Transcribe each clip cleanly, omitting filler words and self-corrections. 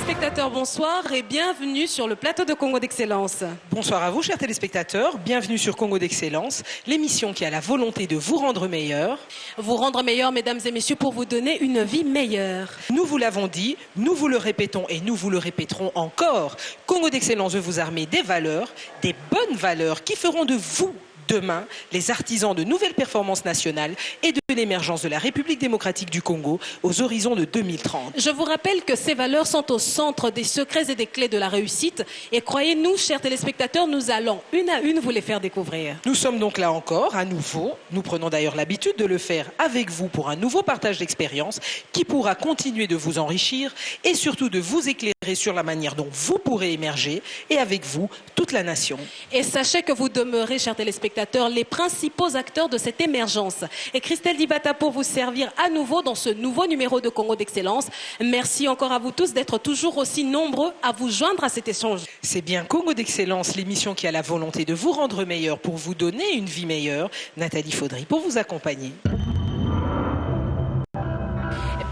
téléspectateurs, bonsoir et bienvenue sur le plateau de Congo d'Excellence. Bonsoir à vous, chers téléspectateurs. Bienvenue sur Congo d'Excellence, l'émission qui a la volonté de vous rendre meilleur. Vous rendre meilleur, mesdames et messieurs, pour vous donner une vie meilleure. Nous vous l'avons dit, nous vous le répétons et nous vous le répéterons encore. Congo d'Excellence veut vous armer des valeurs, des bonnes valeurs qui feront de vous, demain, les artisans de nouvelles performances nationales et de l'émergence de la République démocratique du Congo aux horizons de 2030. Je vous rappelle que ces valeurs sont au centre des secrets et des clés de la réussite. Et croyez-nous, chers téléspectateurs, nous allons une à une vous les faire découvrir. Nous sommes donc là encore, à nouveau. Nous prenons d'ailleurs l'habitude de le faire avec vous pour un nouveau partage d'expérience qui pourra continuer de vous enrichir et surtout de vous éclairer sur la manière dont vous pourrez émerger et avec vous, toute la nation. Et sachez que vous demeurez, chers téléspectateurs, les principaux acteurs de cette émergence. Et Christelle Dibata pour vous servir à nouveau dans ce nouveau numéro de Congo d'Excellence. Merci encore à vous tous d'être toujours aussi nombreux à vous joindre à cet échange. C'est bien Congo d'Excellence, l'émission qui a la volonté de vous rendre meilleur pour vous donner une vie meilleure. Nathalie Faudry pour vous accompagner.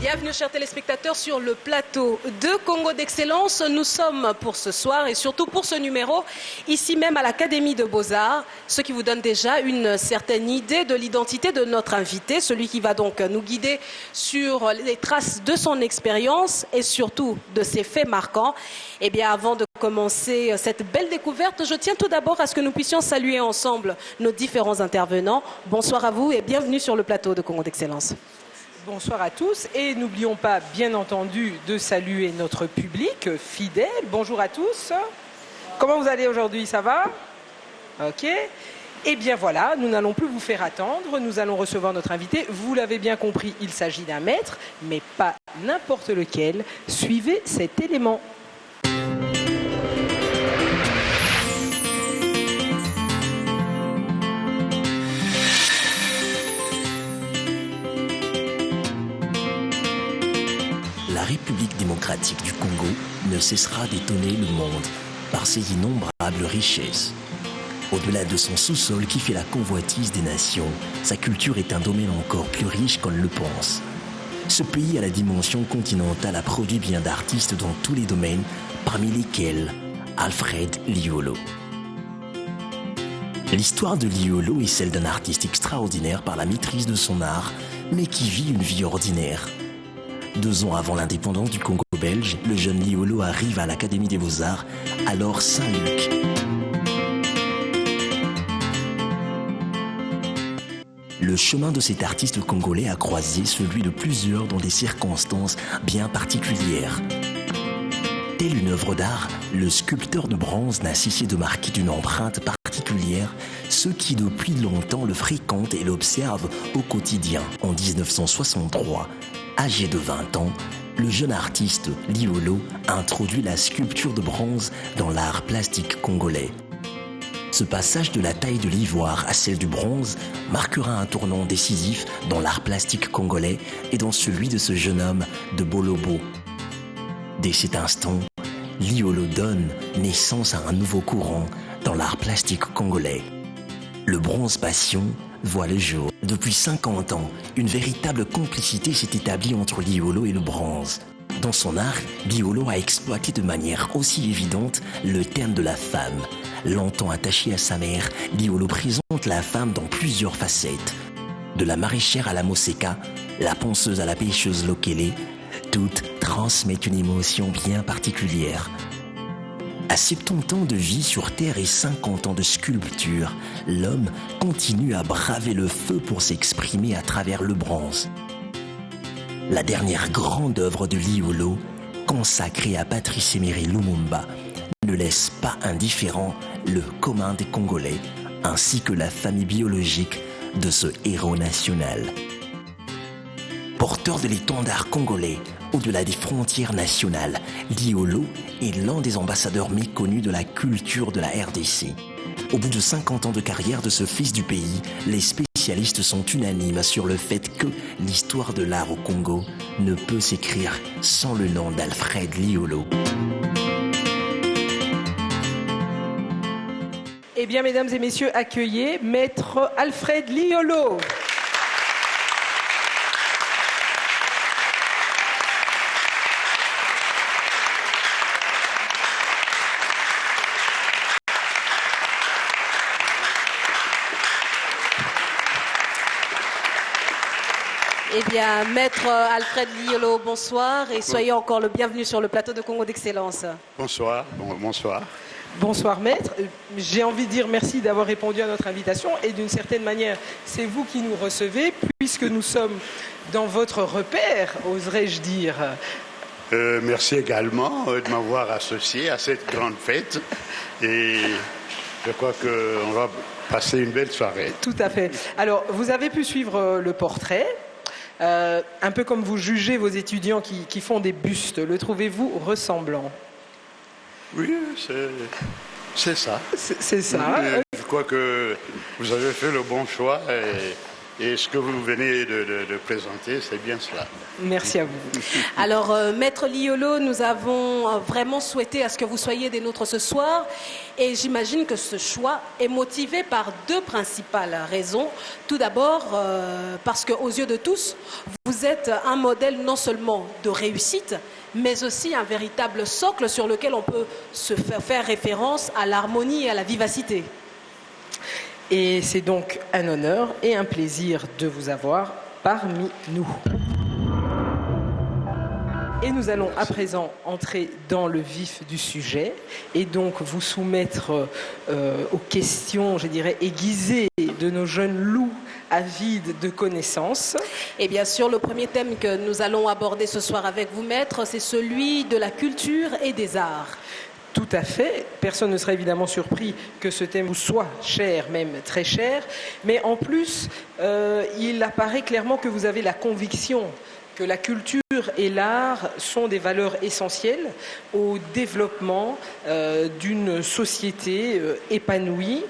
Bienvenue chers téléspectateurs sur le plateau de Congo d'Excellence. Nous sommes pour ce soir et surtout pour ce numéro ici même à l'Académie de Beaux-Arts, ce qui vous donne déjà une certaine idée de l'identité de notre invité, celui qui va donc nous guider sur les traces de son expérience et surtout de ses faits marquants. Eh bien avant de commencer cette belle découverte, je tiens tout d'abord à ce que nous puissions saluer ensemble nos différents intervenants. Bonsoir à vous et bienvenue sur le plateau de Congo d'Excellence. Bonsoir à tous et n'oublions pas bien entendu de saluer notre public fidèle. Bonjour à tous. Comment vous allez aujourd'hui? Ça va? Ok. Eh bien voilà, nous n'allons plus vous faire attendre. Nous allons recevoir notre invité. Vous l'avez bien compris, il s'agit d'un maître, mais pas n'importe lequel. Suivez cet élément. La République démocratique du Congo ne cessera d'étonner le monde par ses innombrables richesses. Au-delà de son sous-sol qui fait la convoitise des nations, sa culture est un domaine encore plus riche qu'on ne le pense. Ce pays à la dimension continentale a produit bien d'artistes dans tous les domaines, parmi lesquels Alfred Liolo. L'histoire de Liolo est celle d'un artiste extraordinaire par la maîtrise de son art, mais qui vit une vie ordinaire. 2 ans avant l'indépendance du Congo belge, le jeune Liolo arrive à l'Académie des Beaux-Arts, alors Saint-Luc. Le chemin de cet artiste congolais a croisé celui de plusieurs dans des circonstances bien particulières. Telle une œuvre d'art, le sculpteur de bronze n'a cessé de marquer d'une empreinte particulière ceux qui depuis longtemps le fréquentent et l'observent au quotidien. En 1963, âgé de 20 ans, le jeune artiste Liolo a introduit la sculpture de bronze dans l'art plastique congolais. Ce passage de la taille de l'ivoire à celle du bronze marquera un tournant décisif dans l'art plastique congolais et dans celui de ce jeune homme de Bolobo. Dès cet instant, Liolo donne naissance à un nouveau courant dans l'art plastique congolais. Le bronze passion voit le jour. Depuis 50 ans, une véritable complicité s'est établie entre Liolo et le bronze. Dans son art, Liolo a exploité de manière aussi évidente le thème de la femme. Longtemps attaché à sa mère, Liolo présente la femme dans plusieurs facettes. De la maraîchère à la Moseka, la ponceuse à la pêcheuse Lokele, toutes transmettent une émotion bien particulière. À 70 ans de vie sur Terre et 50 ans de sculpture, l'homme continue à braver le feu pour s'exprimer à travers le bronze. La dernière grande œuvre de Liolo, consacrée à Patrice Emery Lumumba, ne laisse pas indifférent le commun des Congolais, ainsi que la famille biologique de ce héros national. Porteur de l'étendard congolais, au-delà des frontières nationales, Liolo est l'un des ambassadeurs méconnus de la culture de la RDC. Au bout de 50 ans de carrière de ce fils du pays, les spécialistes sont unanimes sur le fait que l'histoire de l'art au Congo ne peut s'écrire sans le nom d'Alfred Liolo. Eh bien, mesdames et messieurs, accueillez Maître Alfred Liolo. Eh bien, Maître Alfred Liolo, bonsoir et soyez encore le bienvenu sur le plateau de Congo d'Excellence. Bonsoir, bonsoir. Bonsoir maître, j'ai envie de dire merci d'avoir répondu à notre invitation et d'une certaine manière, c'est vous qui nous recevez puisque nous sommes dans votre repère, oserais-je dire. Merci également de m'avoir associé à cette grande fête et je crois qu'on va passer une belle soirée. Tout à fait. Alors, vous avez pu suivre le portrait. Un peu comme vous jugez vos étudiants qui font des bustes, le trouvez-vous ressemblant? Oui, c'est ça. C'est ça. Je crois que vous avez fait le bon choix et ce que vous venez de présenter, c'est bien cela. Merci à vous. Alors, Maître Liolo, nous avons vraiment souhaité à ce que vous soyez des nôtres ce soir et j'imagine que ce choix est motivé par deux principales raisons. Tout d'abord, parce qu'aux yeux de tous, vous êtes un modèle non seulement de réussite, mais aussi un véritable socle sur lequel on peut se faire référence à l'harmonie et à la vivacité. Et c'est donc un honneur et un plaisir de vous avoir parmi nous. Et nous allons à présent entrer dans le vif du sujet et donc vous soumettre aux questions, je dirais, aiguisées de nos jeunes loups avides de connaissances. Et bien sûr, le premier thème que nous allons aborder ce soir avec vous, Maître, c'est celui de la culture et des arts. Tout à fait. Personne ne serait évidemment surpris que ce thème vous soit cher, même très cher. Mais en plus, il apparaît clairement que vous avez la conviction que la culture et l'art sont des valeurs essentielles au développement d'une société épanouie.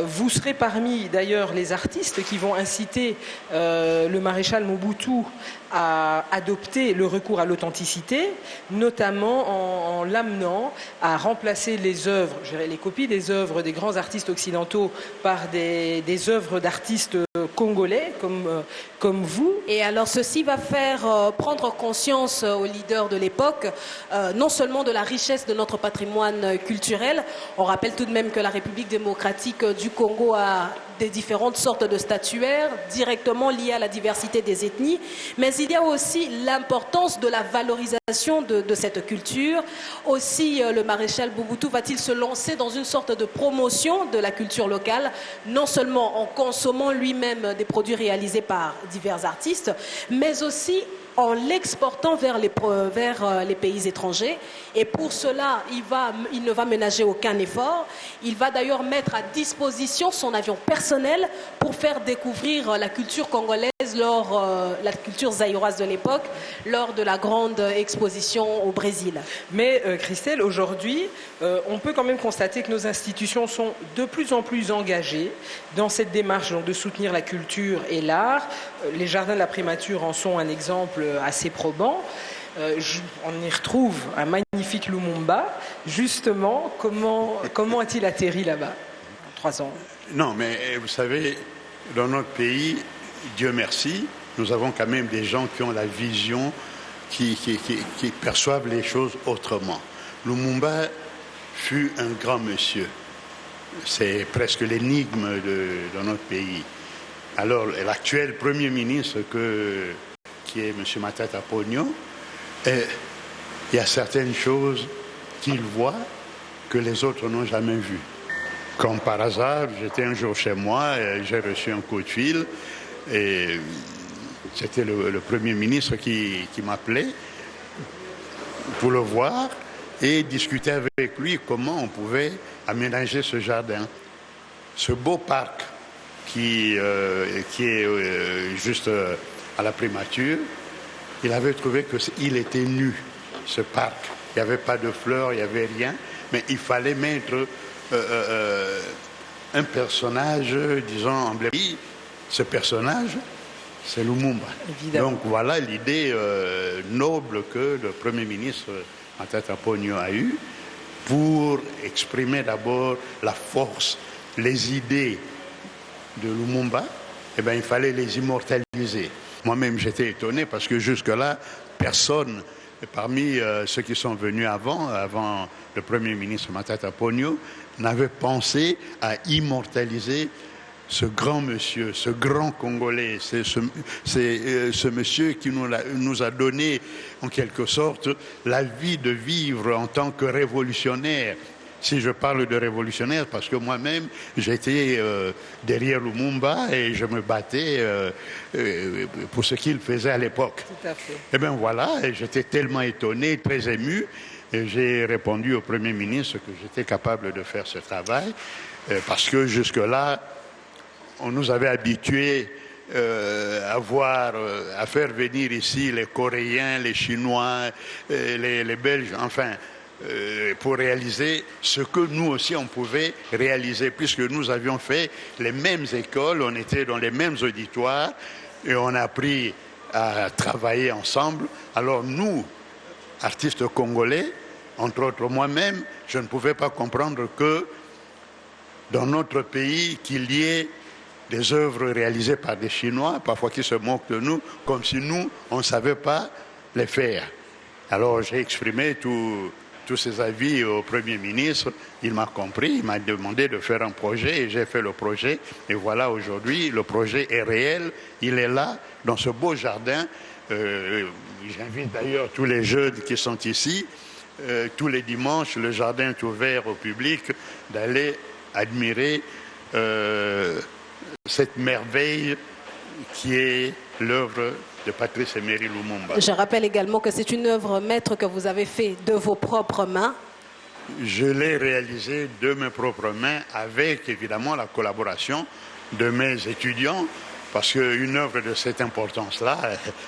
Vous serez parmi d'ailleurs les artistes qui vont inciter le maréchal Mobutu à adopter le recours à l'authenticité, notamment en l'amenant à remplacer les œuvres, je dirais les copies des œuvres des grands artistes occidentaux par des œuvres d'artistes congolais comme vous. Et alors ceci va faire prendre conscience aux leaders de l'époque, non seulement de la richesse de notre patrimoine culturel, on rappelle tout de même que la République démocratique du Congo a des différentes sortes de statuaires directement liées à la diversité des ethnies, mais il y a aussi l'importance de la valorisation de cette culture. Aussi, le maréchal Mobutu va-t-il se lancer dans une sorte de promotion de la culture locale, non seulement en consommant lui-même des produits réalisés par divers artistes, mais aussi en l'exportant vers les pays étrangers. Et pour cela, il ne va ménager aucun effort. Il va d'ailleurs mettre à disposition son avion personnel pour faire découvrir la culture congolaise, la culture zaïroise de l'époque, lors de la grande exposition au Brésil. Mais Christelle, aujourd'hui, on peut quand même constater que nos institutions sont de plus en plus engagées dans cette démarche donc, de soutenir la culture et l'art. Les jardins de la Prémature en sont un exemple assez probant. On y retrouve un magnifique Lumumba. Justement, comment a-t-il atterri là-bas en 3 ans? Non, mais vous savez, dans notre pays, Dieu merci, nous avons quand même des gens qui ont la vision, qui perçoivent les choses autrement. Lumumba fut un grand monsieur. C'est presque l'énigme dans notre pays. Alors, l'actuel Premier ministre, qui est M. Matata Ponyo, il y a certaines choses qu'il voit que les autres n'ont jamais vues. Comme par hasard, j'étais un jour chez moi, et j'ai reçu un coup de fil, et c'était le Premier ministre qui m'appelait pour le voir et discuter avec lui comment on pouvait aménager ce jardin. Ce beau parc qui est juste à la Prémature, il avait trouvé qu'il était nu, ce parc. Il n'y avait pas de fleurs, il n'y avait rien, mais il fallait mettre un personnage, disons, emblématique. Ce personnage, c'est Lumumba. Évidemment. Donc voilà l'idée noble que le Premier ministre Matata Ponyo a eue pour exprimer d'abord la force, les idées de Lumumba. Eh bien, il fallait les immortaliser. Moi-même, j'étais étonné parce que jusque-là, personne, parmi ceux qui sont venus avant le Premier ministre Matata Ponyo, n'avait pensé à immortaliser ce grand monsieur, ce grand Congolais, c'est ce monsieur qui nous a donné, en quelque sorte, la vie de vivre en tant que révolutionnaire. Si je parle de révolutionnaire, parce que moi-même, j'étais derrière Lumumba et je me battais pour ce qu'il faisait à l'époque. Tout à fait. Et bien voilà, et j'étais tellement étonné, très ému, et j'ai répondu au Premier ministre que j'étais capable de faire ce travail, parce que jusque-là, on nous avait habitués à faire venir ici les Coréens, les Chinois, les Belges, enfin, pour réaliser ce que nous aussi on pouvait réaliser, puisque nous avions fait les mêmes écoles, on était dans les mêmes auditoires et on a appris à travailler ensemble. Alors nous, artistes congolais, entre autres moi-même, je ne pouvais pas comprendre que dans notre pays, qu'il y ait des œuvres réalisées par des Chinois, parfois qui se moquent de nous, comme si nous, on ne savait pas les faire. Alors j'ai exprimé tous ces avis au Premier ministre, il m'a compris, il m'a demandé de faire un projet et j'ai fait le projet. Et voilà, aujourd'hui, le projet est réel, il est là, dans ce beau jardin. J'invite d'ailleurs tous les jeunes qui sont ici, tous les dimanches, le jardin est ouvert au public, d'aller admirer cette merveille qui est l'œuvre de Patrice Emery Lumumba. Je rappelle également que c'est une œuvre maître que vous avez fait de vos propres mains. Je l'ai réalisée de mes propres mains avec évidemment la collaboration de mes étudiants, parce qu'une œuvre de cette importance-là,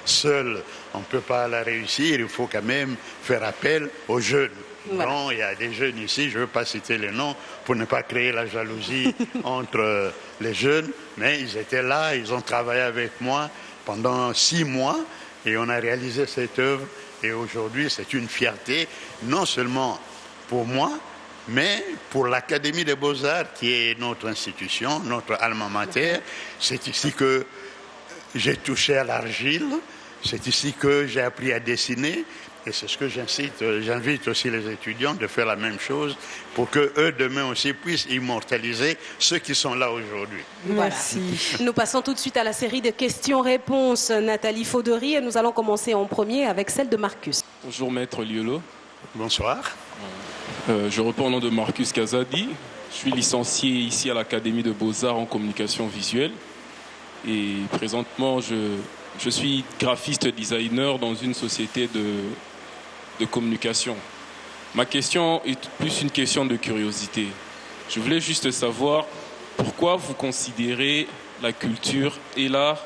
seule, on ne peut pas la réussir, il faut quand même faire appel aux jeunes. Voilà. Non, il y a des jeunes ici, je ne veux pas citer les noms pour ne pas créer la jalousie entre les jeunes, mais ils étaient là, ils ont travaillé avec moi pendant 6 mois et on a réalisé cette œuvre. Et aujourd'hui, c'est une fierté, non seulement pour moi, mais pour l'Académie des Beaux-Arts, qui est notre institution, notre alma mater. C'est ici que j'ai touché à l'argile, c'est ici que j'ai appris à dessiner. Et c'est ce que j'invite aussi les étudiants de faire la même chose pour qu'eux, demain aussi, puissent immortaliser ceux qui sont là aujourd'hui. Merci. Voilà. Nous passons tout de suite à la série de questions-réponses. Nathalie Faudery, et nous allons commencer en premier avec celle de Marcus. Bonjour Maître Liolo. Bonsoir. Je reprends au nom de Marcus Kazadi. Je suis licencié ici à l'Académie de Beaux-Arts en communication visuelle. Et présentement, je suis graphiste designer dans une société de communication. Ma question est plus une question de curiosité. Je voulais juste savoir pourquoi vous considérez la culture et l'art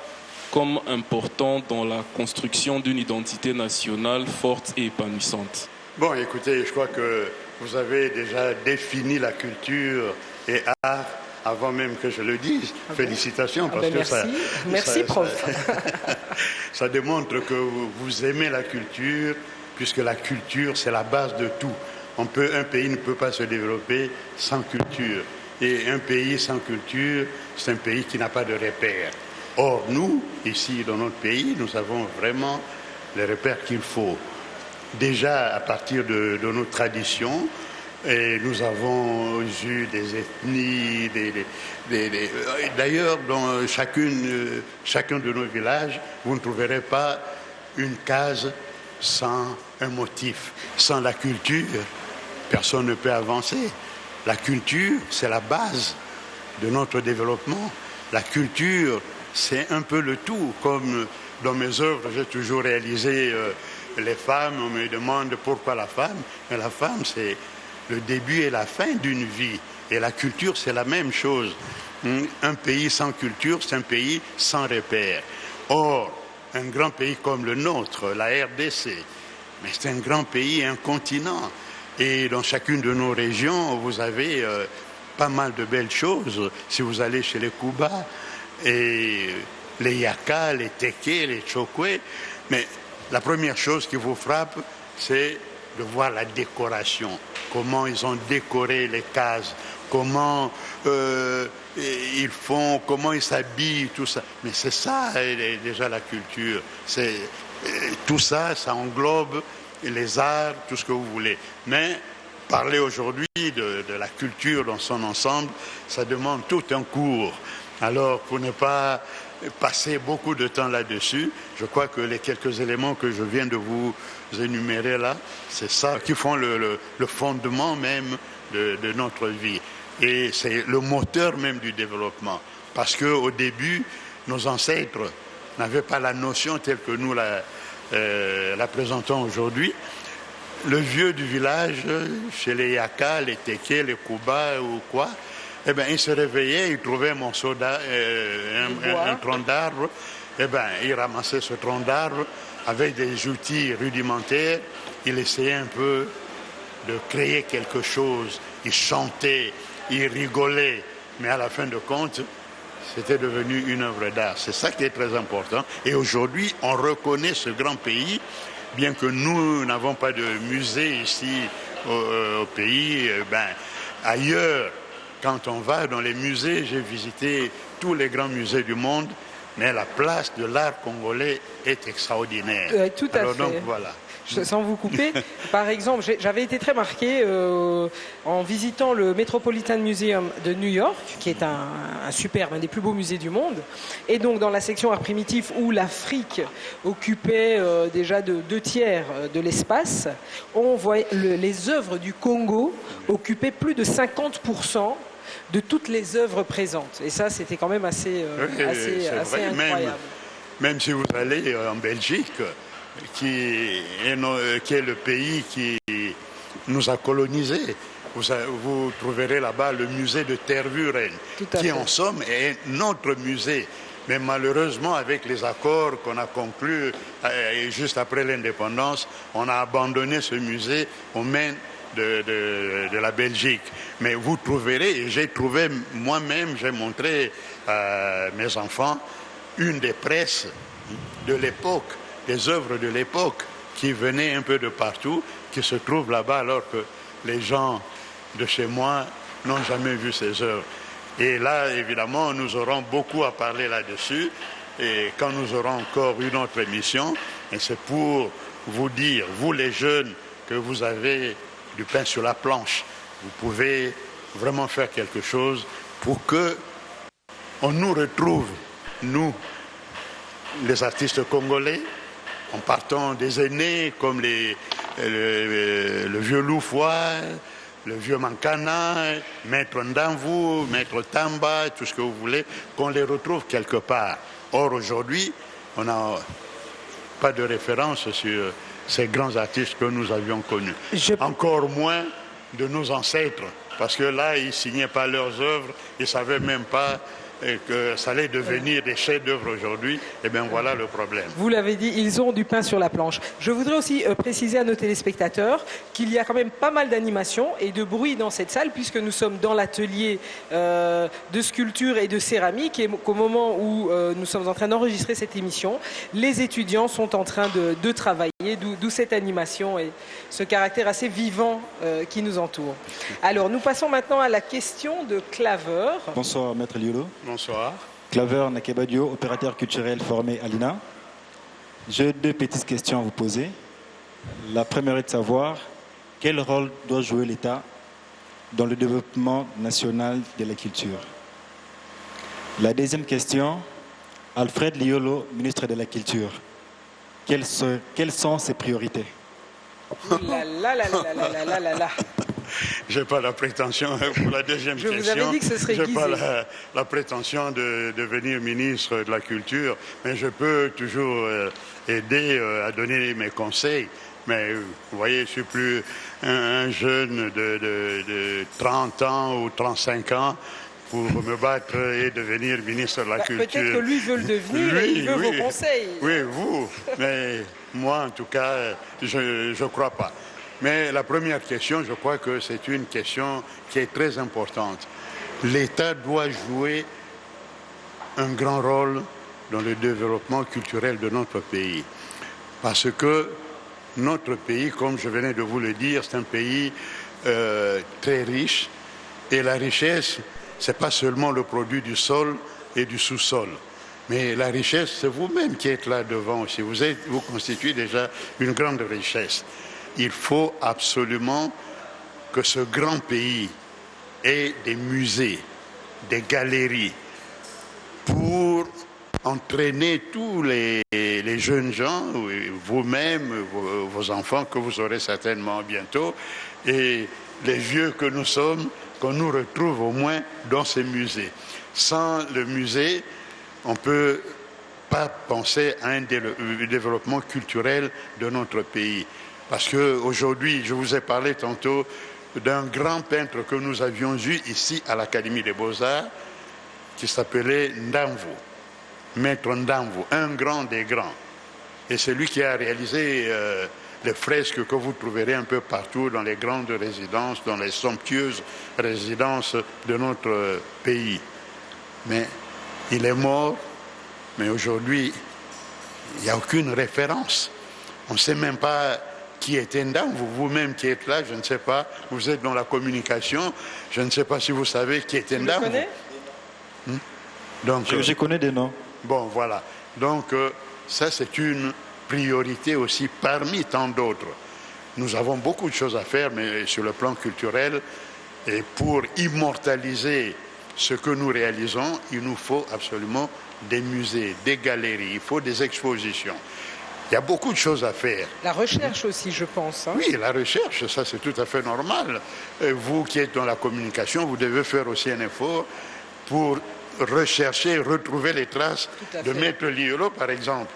comme important dans la construction d'une identité nationale forte et épanouissante. Bon, écoutez, je crois que vous avez déjà défini la culture et art avant même que je le dise. Félicitations, parce que merci. Merci, prof. Ça démontre que vous aimez la culture, puisque la culture, c'est la base de tout. Un pays ne peut pas se développer sans culture. Et un pays sans culture, c'est un pays qui n'a pas de repères. Or, nous, ici, dans notre pays, nous avons vraiment les repères qu'il faut. Déjà, à partir de nos traditions, et nous avons eu des ethnies, d'ailleurs, dans chacun de nos villages, vous ne trouverez pas une case sans un motif. Sans la culture, personne ne peut avancer. La culture, c'est la base de notre développement. La culture, c'est un peu le tout. Comme dans mes œuvres, j'ai toujours réalisé les femmes, on me demande pourquoi la femme. Mais la femme, c'est le début et la fin d'une vie. Et la culture, c'est la même chose. Un pays sans culture, c'est un pays sans repères. Or, un grand pays comme le nôtre, la RDC, mais c'est un grand pays, un continent. Et dans chacune de nos régions, vous avez pas mal de belles choses. Si vous allez chez les Kuba, et les Yaka, les Teke, les Chokwe, mais la première chose qui vous frappe, c'est de voir la décoration. Comment ils ont décoré les cases, comment ils font, comment ils s'habillent, tout ça. Mais c'est ça déjà la culture. Tout ça, ça englobe les arts, tout ce que vous voulez. Mais parler aujourd'hui de la culture dans son ensemble, ça demande tout un cours. Alors, pour ne pas passer beaucoup de temps là-dessus, je crois que les quelques éléments que je viens de vous énumérer là, c'est ça qui font le fondement même de notre vie. Et c'est le moteur même du développement. Parce qu'au début, nos ancêtres n'avaient pas la notion telle que nous la présentons aujourd'hui. Le vieux du village, chez les Yaka, les Teke, les Kuba ou quoi, eh ben, il se réveillait, il trouvait un morceau un tronc d'arbre, eh ben, il ramassait ce tronc d'arbre avec des outils rudimentaires, il essayait un peu de créer quelque chose, il chantait, il rigolait, mais à la fin de compte, c'était devenu une œuvre d'art. C'est ça qui est très important. Et aujourd'hui, on reconnaît ce grand pays, bien que nous n'avons pas de musée ici au pays. Ailleurs, quand on va dans les musées, j'ai visité tous les grands musées du monde, mais la place de l'art congolais est extraordinaire. Tout à fait. Donc, voilà. Sans vous couper, par exemple, j'avais été très marqué en visitant le Metropolitan Museum de New York, qui est un superbe, un des plus beaux musées du monde. Et donc, dans la section art primitif où l'Afrique occupait déjà de 2/3 de l'espace, on voit les œuvres du Congo occupaient plus de 50% de toutes les œuvres présentes. Et ça, c'était quand même assez incroyable. Même si vous allez en Belgique, qui est le pays qui nous a colonisés. Vous trouverez là-bas le musée de Tervuren, qui en somme est notre musée. Mais malheureusement, avec les accords qu'on a conclus juste après l'indépendance, on a abandonné ce musée aux mains de la Belgique. Mais vous trouverez, et j'ai trouvé moi-même, j'ai montré à mes enfants, une des presses de l'époque, des œuvres de l'époque qui venaient un peu de partout, qui se trouvent là-bas alors que les gens de chez moi n'ont jamais vu ces œuvres. Et là, évidemment, nous aurons beaucoup à parler là-dessus. Et quand nous aurons encore une autre émission, et c'est pour vous dire, vous les jeunes, que vous avez du pain sur la planche, vous pouvez vraiment faire quelque chose pour que on nous retrouve, nous, les artistes congolais, en partant des aînés comme le vieux Loufoua, le vieux Mankana, Maître Ndamvu, Maître Tamba, tout ce que vous voulez, qu'on les retrouve quelque part. Or, aujourd'hui, on n'a pas de référence sur ces grands artistes que nous avions connus. Encore moins de nos ancêtres, parce que là, ils ne signaient pas leurs œuvres, ils ne savaient même pas que ça allait devenir des chefs-d'œuvre aujourd'hui, et bien voilà le problème. Vous l'avez dit, ils ont du pain sur la planche. Je voudrais aussi préciser à nos téléspectateurs qu'il y a quand même pas mal d'animations et de bruit dans cette salle, puisque nous sommes dans l'atelier de sculpture et de céramique, et qu'au moment où nous sommes en train d'enregistrer cette émission, les étudiants sont en train de travailler, d'où cette animation et ce caractère assez vivant qui nous entoure. Alors, nous passons maintenant à la question de Claver. Bonsoir, Maître Liolo. Bonsoir. Claver Nakebadio, opérateur culturel formé à l'INA. J'ai 2 petites questions à vous poser. La première est de savoir quel rôle doit jouer l'État dans le développement national de la culture. La deuxième question, Alfred Liolo, ministre de la Culture. Quelles sont ses priorités? Je n'ai pas la prétention, pour la deuxième question, vous avais dit que ce serait je n'ai pas guisé. la prétention de devenir ministre de la Culture, mais je peux toujours aider à donner mes conseils. Mais vous voyez, je ne suis plus un jeune de 30 ans ou 35 ans pour me battre et devenir ministre de la Culture. Peut-être que lui veut le devenir et il veut vos conseils. Oui, vous, mais moi en tout cas, je ne crois pas. Mais la première question, je crois que c'est une question qui est très importante. L'État doit jouer un grand rôle dans le développement culturel de notre pays. Parce que notre pays, comme je venais de vous le dire, c'est un pays très riche. Et la richesse, ce n'est pas seulement le produit du sol et du sous-sol. Mais la richesse, c'est vous-même qui êtes là devant aussi. Vous constituez déjà une grande richesse. Il faut absolument que ce grand pays ait des musées, des galeries, pour entraîner tous les jeunes gens, vous-même, vos enfants que vous aurez certainement bientôt, et les vieux que nous sommes, qu'on nous retrouve au moins dans ces musées. Sans le musée, on ne peut pas penser à un développement culturel de notre pays. Parce qu'aujourd'hui, je vous ai parlé tantôt d'un grand peintre que nous avions eu ici à l'Académie des Beaux-Arts, qui s'appelait Ndamvu, Maître Ndamvu, un grand des grands. Et c'est lui qui a réalisé les fresques que vous trouverez un peu partout dans les grandes résidences, dans les somptueuses résidences de notre pays. Mais il est mort, mais aujourd'hui, il n'y a aucune référence. On ne sait même pas qui était Ndamvu. Vous-même qui êtes là, je ne sais pas, vous êtes dans la communication, je ne sais pas si vous savez qui était Ndamvu. Vous le connaissez ? Donc, Je connais des noms. bon, voilà. Donc, ça, c'est une priorité aussi parmi tant d'autres. Nous avons beaucoup de choses à faire, mais sur le plan culturel, et pour immortaliser ce que nous réalisons, il nous faut absolument des musées, des galeries, il faut des expositions. Il y a beaucoup de choses à faire. La recherche aussi, je pense. Hein. Oui, la recherche, ça c'est tout à fait normal. Vous qui êtes dans la communication, vous devez faire aussi un effort pour rechercher, retrouver les traces de Maître Liolo, par exemple,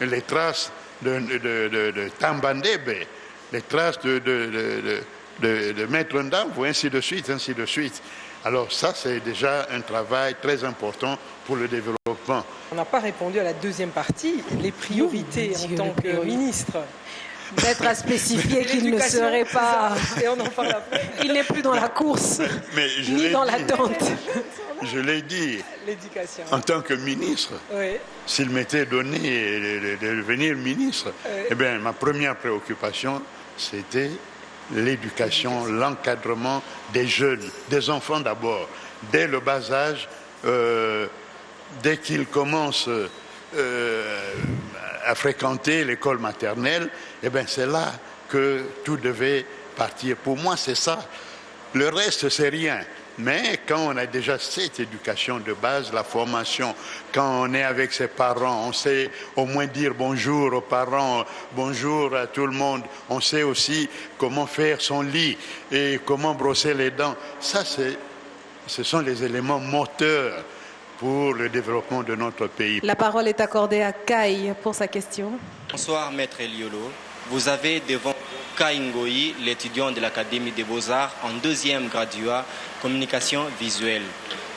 les traces de Tambandebe, les traces de Maître Ndamvu, ainsi de suite, ainsi de suite. Alors ça, c'est déjà un travail très important pour le développement. On n'a pas répondu à la deuxième partie, les priorités en tant que ministre. Peut-être à spécifier qu'il ne serait pas... Et on en parle après. Il n'est plus dans la course, Mais je ni l'ai dans dit, l'attente. Je l'ai dit, L'éducation. en tant que ministre, Oui. s'il m'était donné de devenir ministre, eh bien, ma première préoccupation, c'était l'éducation, l'encadrement des jeunes, des enfants d'abord, dès le bas âge, dès qu'ils commencent à fréquenter l'école maternelle, eh bien, c'est là que tout devait partir. Pour moi, c'est ça. Le reste, c'est rien. Mais quand on a déjà cette éducation de base, la formation, quand on est avec ses parents, on sait au moins dire bonjour aux parents, bonjour à tout le monde. On sait aussi comment faire son lit et comment brosser les dents. Ça, ce sont les éléments moteurs pour le développement de notre pays. La parole est accordée à Kai pour sa question. Bonsoir, Maître Liolo. Vous avez devant Kai Ngoyi, l'étudiant de l'Académie des Beaux-Arts en deuxième graduat communication visuelle.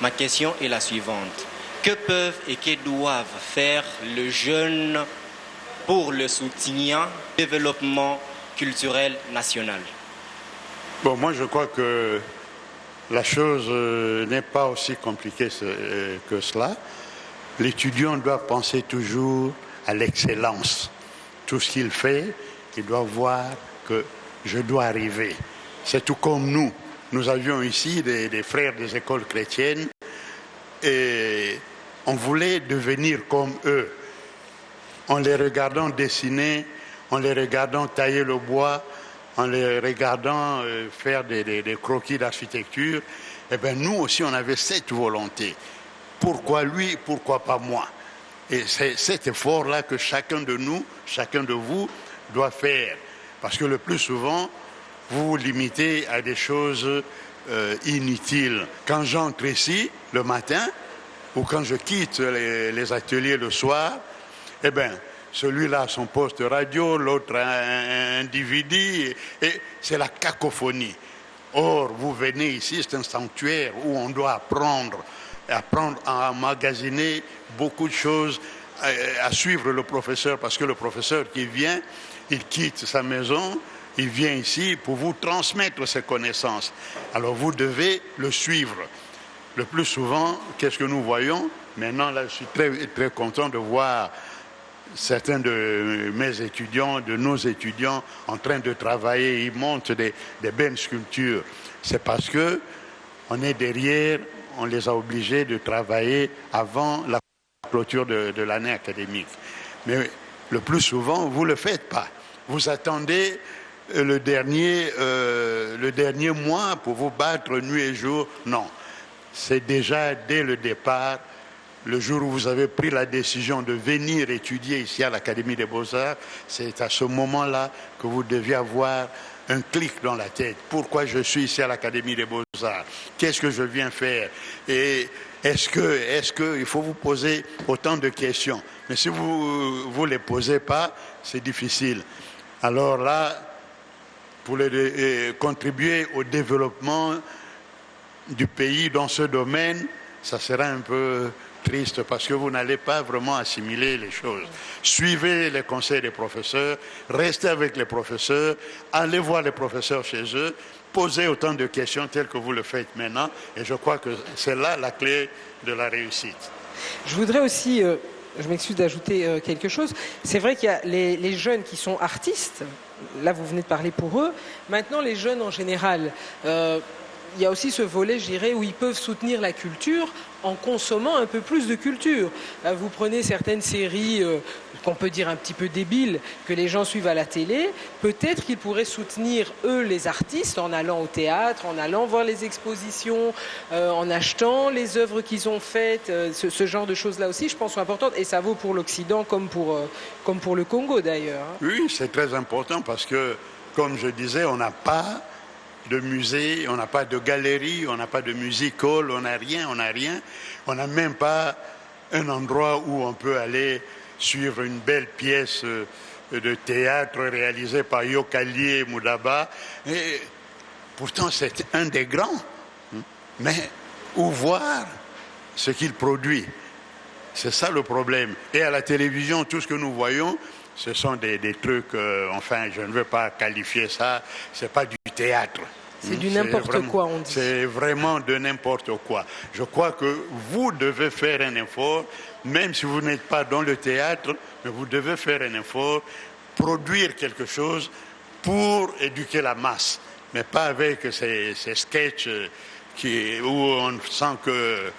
Ma question est la suivante. Que peuvent et que doivent faire les jeunes pour le soutien du développement culturel national? Bon, moi je crois que la chose n'est pas aussi compliquée que cela. L'étudiant doit penser toujours à l'excellence. Tout ce qu'il fait, il doit voir que je dois arriver. C'est tout comme nous. Nous avions ici des frères des écoles chrétiennes et on voulait devenir comme eux. En les regardant dessiner, en les regardant tailler le bois, en les regardant faire des croquis d'architecture, eh bien nous aussi on avait cette volonté. Pourquoi lui, pourquoi pas moi? Et c'est cet effort-là que chacun de nous, chacun de vous doit faire. Parce que le plus souvent, vous vous limitez à des choses inutiles. Quand j'entre ici le matin, ou quand je quitte les ateliers le soir, eh bien, celui-là a son poste radio, l'autre a un DVD, et c'est la cacophonie. Or, vous venez ici, c'est un sanctuaire où on doit apprendre à emmagasiner beaucoup de choses, à suivre le professeur, parce que le professeur qui vient, il quitte sa maison, il vient ici pour vous transmettre ses connaissances. Alors vous devez le suivre. Le plus souvent, qu'est-ce que nous voyons? Maintenant, là, je suis très, très content de voir certains de mes étudiants, de nos étudiants, en train de travailler. Ils montent des belles sculptures. C'est parce que on est derrière, on les a obligés de travailler avant la clôture de l'année académique. Mais le plus souvent, vous ne le faites pas. Vous attendez le dernier mois pour vous battre nuit et jour. Non, c'est déjà dès le départ le jour où vous avez pris la décision de venir étudier ici à l'Académie des Beaux-Arts, c'est à ce moment-là que vous deviez avoir un clic dans la tête. Pourquoi je suis ici à l'Académie des Beaux-Arts? Qu'est-ce que je viens faire? Et est-ce que il faut vous poser autant de questions? Mais si vous ne les posez pas, c'est difficile. Alors là, pour contribuer au développement du pays dans ce domaine, ça sera un peu triste parce que vous n'allez pas vraiment assimiler les choses. Suivez les conseils des professeurs, restez avec les professeurs, allez voir les professeurs chez eux, posez autant de questions telles que vous le faites maintenant, et je crois que c'est là la clé de la réussite. Je voudrais aussi, je m'excuse d'ajouter quelque chose, c'est vrai qu'il y a les jeunes qui sont artistes, là vous venez de parler pour eux, maintenant les jeunes en général, il y a aussi ce volet, je dirais, où ils peuvent soutenir la culture en consommant un peu plus de culture. Vous prenez certaines séries qu'on peut dire un petit peu débiles, que les gens suivent à la télé, peut-être qu'ils pourraient soutenir, eux, les artistes, en allant au théâtre, en allant voir les expositions, en achetant les œuvres qu'ils ont faites, ce genre de choses-là aussi, je pense, sont importantes, et ça vaut pour l'Occident comme pour le Congo, d'ailleurs. Oui, c'est très important parce que, comme je disais, on n'a pas de musée, on n'a pas de galerie, on n'a pas de music hall, on n'a rien. On n'a même pas un endroit où on peut aller suivre une belle pièce de théâtre réalisée par Yokali Moudaba. Et pourtant, c'est un des grands. Mais où voir ce qu'il produit? C'est ça le problème. Et à la télévision, tout ce que nous voyons, ce sont des trucs, enfin, je ne veux pas qualifier ça, c'est pas du théâtre. C'est du n'importe quoi, on dit. C'est vraiment de n'importe quoi. Je crois que vous devez faire un effort, même si vous n'êtes pas dans le théâtre, mais vous devez faire un effort, produire quelque chose pour éduquer la masse, mais pas avec ces sketchs où on sent que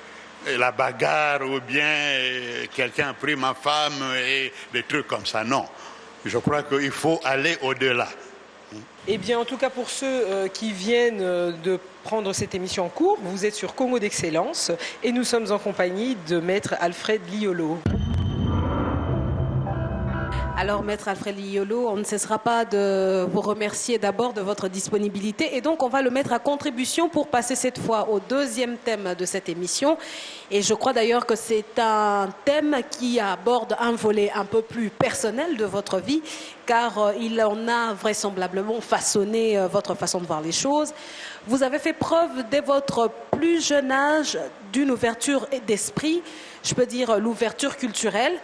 la bagarre ou bien quelqu'un a pris ma femme et des trucs comme ça. Non, je crois qu'il faut aller au-delà. Eh bien, en tout cas, pour ceux qui viennent de prendre cette émission en cours, vous êtes sur Congo d'Excellence et nous sommes en compagnie de Maître Alfred Liolo. Alors, Maître Alfred Liolo, on ne cessera pas de vous remercier d'abord de votre disponibilité et donc on va le mettre à contribution pour passer cette fois au deuxième thème de cette émission. Et je crois d'ailleurs que c'est un thème qui aborde un volet un peu plus personnel de votre vie, car il en a vraisemblablement façonné votre façon de voir les choses. Vous avez fait preuve dès votre plus jeune âge d'une ouverture d'esprit, je peux dire l'ouverture culturelle.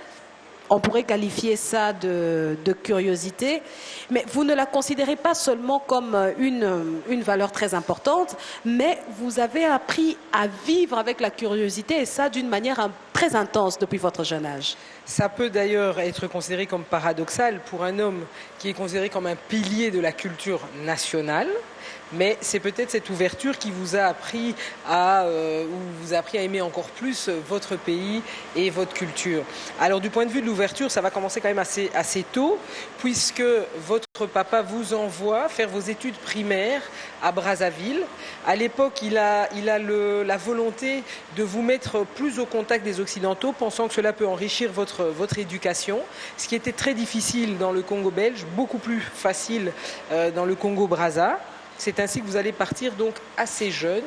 On pourrait qualifier ça de curiosité, mais vous ne la considérez pas seulement comme une valeur très importante, mais vous avez appris à vivre avec la curiosité, et ça d'une manière très intense depuis votre jeune âge. Ça peut d'ailleurs être considéré comme paradoxal pour un homme qui est considéré comme un pilier de la culture nationale, mais c'est peut-être cette ouverture qui vous a appris à aimer encore plus votre pays et votre culture. Alors du point de vue de l'ouverture, ça va commencer quand même assez tôt, puisque votre papa vous envoie faire vos études primaires à Brazzaville. À l'époque, il a la volonté de vous mettre plus au contact des Occidentaux, pensant que cela peut enrichir votre éducation, ce qui était très difficile dans le Congo belge, beaucoup plus facile dans le Congo Brazza. C'est ainsi que vous allez partir donc assez jeune.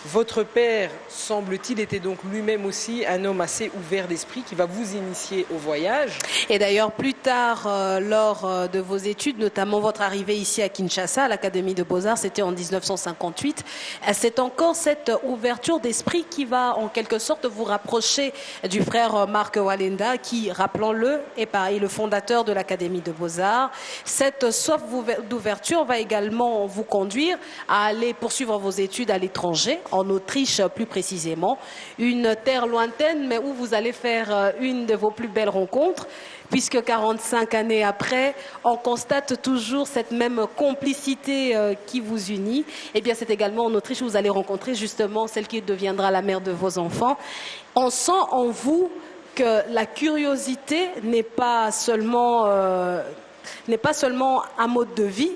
Votre père, semble-t-il, était donc lui-même aussi un homme assez ouvert d'esprit qui va vous initier au voyage. Et d'ailleurs, plus tard, lors de vos études, notamment votre arrivée ici à Kinshasa, à l'Académie de Beaux-Arts, c'était en 1958, c'est encore cette ouverture d'esprit qui va en quelque sorte vous rapprocher du frère Marc Walenda, qui, rappelons-le, est le fondateur de l'Académie de Beaux-Arts. Cette soif d'ouverture va également vous conduire à aller poursuivre vos études à l'étranger, en Autriche plus précisément, une terre lointaine, mais où vous allez faire une de vos plus belles rencontres, puisque 45 années après, on constate toujours cette même complicité qui vous unit. Et bien, c'est également en Autriche où vous allez rencontrer justement celle qui deviendra la mère de vos enfants. On sent en vous que la curiosité n'est pas seulement un mode de vie,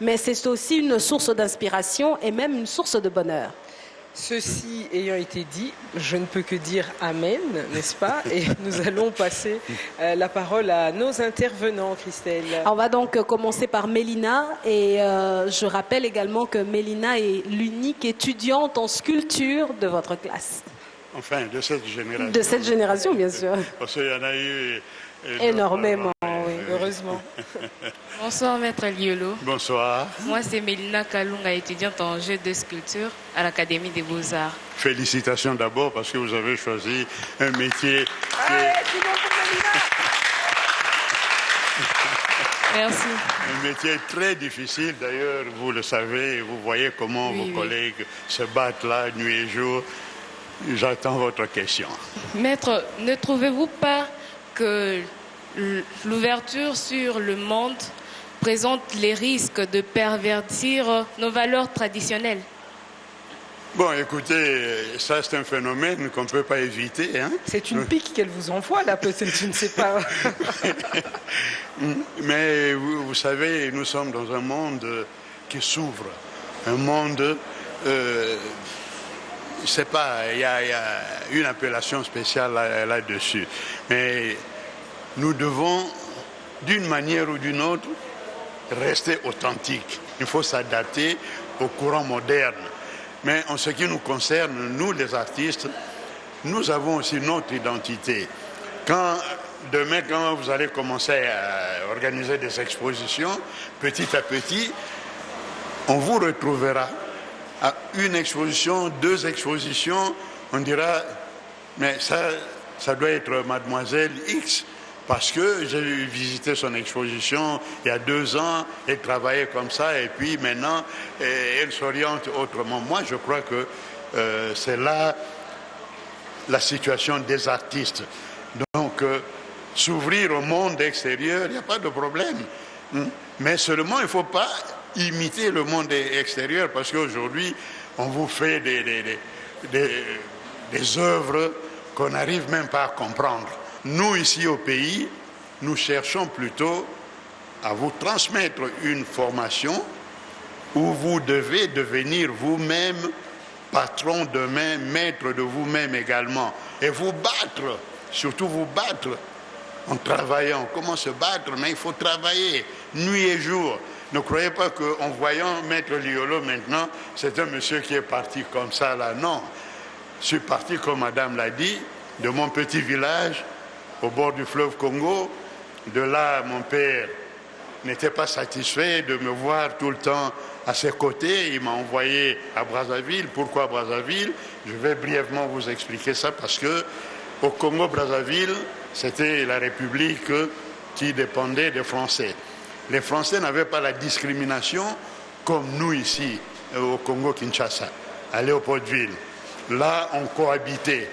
mais c'est aussi une source d'inspiration et même une source de bonheur. Ceci ayant été dit, je ne peux que dire Amen, n'est-ce pas? Et nous allons passer la parole à nos intervenants, Christelle. On va donc commencer par Mélina et je rappelle également que Mélina est l'unique étudiante en sculpture de votre classe. Enfin, de cette génération. De cette génération, bien sûr. Parce qu'il y en a eu... Énormément, oui, heureusement. Bonsoir Maître Liolo. Bonsoir. Moi c'est Mélina Kalunga, étudiante en jeu de sculpture à l'Académie des Beaux-Arts. Félicitations d'abord parce que vous avez choisi un métier qui est... Merci. Un métier très difficile d'ailleurs, vous le savez, vous voyez comment vos collègues se battent là nuit et jour. J'attends votre question. Maître, ne trouvez-vous pas que l'ouverture sur le monde présente les risques de pervertir nos valeurs traditionnelles? Bon, écoutez, ça c'est un phénomène qu'on ne peut pas éviter. Hein? C'est une pique qu'elle vous envoie là, peut-être, je ne sais pas. Mais vous savez, nous sommes dans un monde qui s'ouvre, un monde... je ne sais pas, il y a une appellation spéciale là-dessus. Mais nous devons, d'une manière ou d'une autre, rester authentiques. Il faut s'adapter au courant moderne. Mais en ce qui nous concerne, nous les artistes, nous avons aussi notre identité. Demain, quand vous allez commencer à organiser des expositions, petit à petit, on vous retrouvera à une exposition, 2 expositions, on dira, mais ça doit être Mademoiselle X, parce que j'ai visité son exposition il y a 2 ans, elle travaillait comme ça, et puis maintenant, elle s'oriente autrement. Moi, je crois que c'est là la situation des artistes. Donc, s'ouvrir au monde extérieur, il n'y a pas de problème. Mais seulement, il ne faut pas imiter le monde extérieur, parce qu'aujourd'hui, on vous fait des œuvres qu'on n'arrive même pas à comprendre. Nous, ici au pays, nous cherchons plutôt à vous transmettre une formation où vous devez devenir vous-même patron demain, maître de vous-même également, et vous battre, surtout vous battre en travaillant. Comment se battre? Mais il faut travailler nuit et jour. Ne croyez pas qu'en voyant Maître Liolo maintenant, c'est un monsieur qui est parti comme ça là. Non, je suis parti, comme madame l'a dit, de mon petit village au bord du fleuve Congo. De là, mon père n'était pas satisfait de me voir tout le temps à ses côtés. Il m'a envoyé à Brazzaville. Pourquoi Brazzaville? Je vais brièvement vous expliquer ça, parce que au Congo-Brazzaville, c'était la République qui dépendait des Français. Les Français n'avaient pas la discrimination comme nous ici au Congo-Kinshasa, à Léopoldville. Là, on cohabitait.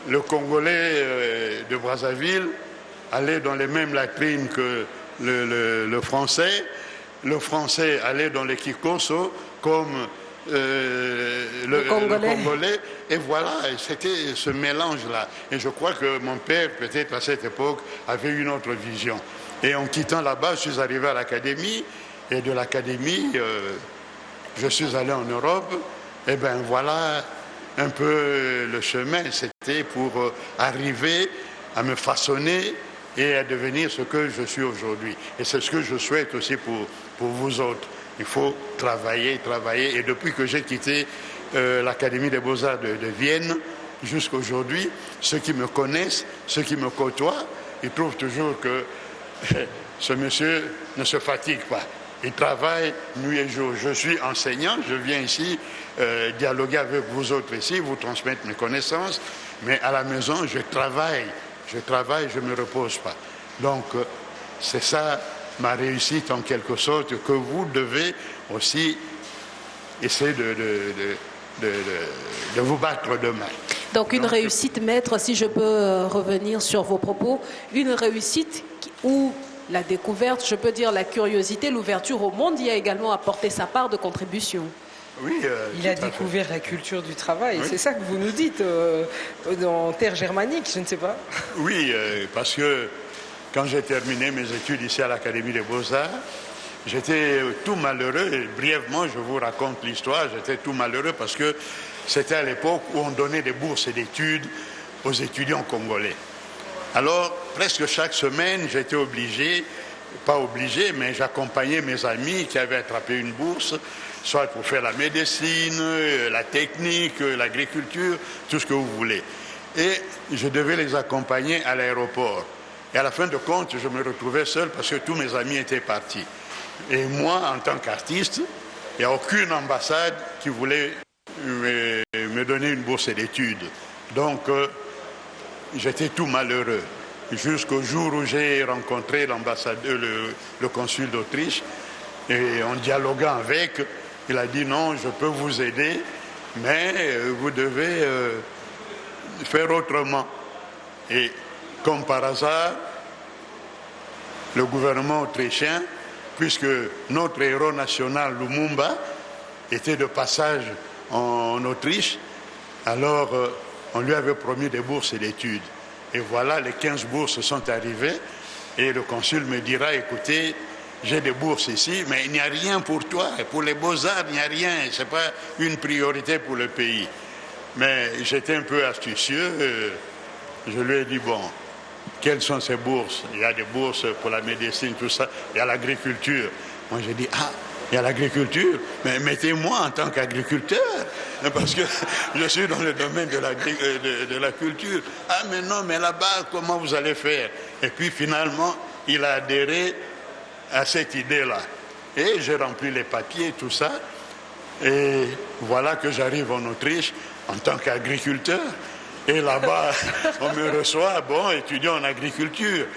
Le Congolais de Brazzaville allait dans les mêmes latrines que le Français. Le Français allait dans les Kikoso comme le Congolais. Et voilà, c'était ce mélange-là. Et je crois que mon père, peut-être à cette époque, avait une autre vision. Et en quittant là-bas, je suis arrivé à l'académie. Et de l'académie, je suis allé en Europe. Et bien voilà un peu le chemin. C'était pour arriver à me façonner et à devenir ce que je suis aujourd'hui. Et c'est ce que je souhaite aussi pour vous autres. Il faut travailler, travailler. Et depuis que j'ai quitté l'Académie des Beaux-Arts de Vienne jusqu'à aujourd'hui, ceux qui me connaissent, ceux qui me côtoient, ils trouvent toujours que ce monsieur ne se fatigue pas. Il travaille nuit et jour. Je suis enseignant, je viens ici dialoguer avec vous autres ici, vous transmettre mes connaissances, mais à la maison, je travaille, je ne me repose pas. Donc, c'est ça ma réussite en quelque sorte, que vous devez aussi essayer de vous battre demain. Donc une réussite, maître, si je peux revenir sur vos propos, une réussite où la découverte, je peux dire la curiosité, l'ouverture au monde y a également apporté sa part de contribution. Oui, il a découvert la culture du travail, oui. C'est ça que vous nous dites en terre germanique, je ne sais pas. Oui, parce que quand j'ai terminé mes études ici à l'Académie des Beaux-Arts, j'étais tout malheureux, et brièvement je vous raconte l'histoire, j'étais tout malheureux parce que c'était à l'époque où on donnait des bourses d'études aux étudiants congolais. Alors, presque chaque semaine, j'étais obligé, pas obligé, mais j'accompagnais mes amis qui avaient attrapé une bourse, soit pour faire la médecine, la technique, l'agriculture, tout ce que vous voulez. Et je devais les accompagner à l'aéroport. Et à la fin de compte, je me retrouvais seul parce que tous mes amis étaient partis. Et moi, en tant qu'artiste, il n'y a aucune ambassade qui voulait me donner une bourse d'études. Donc, j'étais tout malheureux. Jusqu'au jour où j'ai rencontré l'ambassadeur, le consul d'Autriche, et en dialoguant avec, il a dit non, je peux vous aider, mais vous devez faire autrement. Et comme par hasard, le gouvernement autrichien, puisque notre héros national, Lumumba, était de passage en Autriche, alors on lui avait promis des bourses d'études. Et voilà, les 15 bourses sont arrivées et le consul me dira, écoutez, j'ai des bourses ici, mais il n'y a rien pour toi. Et pour les beaux-arts, il n'y a rien. Ce n'est pas une priorité pour le pays. Mais j'étais un peu astucieux. Je lui ai dit, bon, quelles sont ces bourses? Il y a des bourses pour la médecine, tout ça. Il y a l'agriculture. Moi, j'ai dit, ah, il y a l'agriculture, mais mettez-moi en tant qu'agriculteur, parce que je suis dans le domaine de la culture. Ah, mais non, mais là-bas, comment vous allez faire? Et puis finalement, il a adhéré à cette idée-là. Et j'ai rempli les papiers, tout ça. Et voilà que j'arrive en Autriche en tant qu'agriculteur. Et là-bas, on me reçoit, bon, étudiant en agriculture.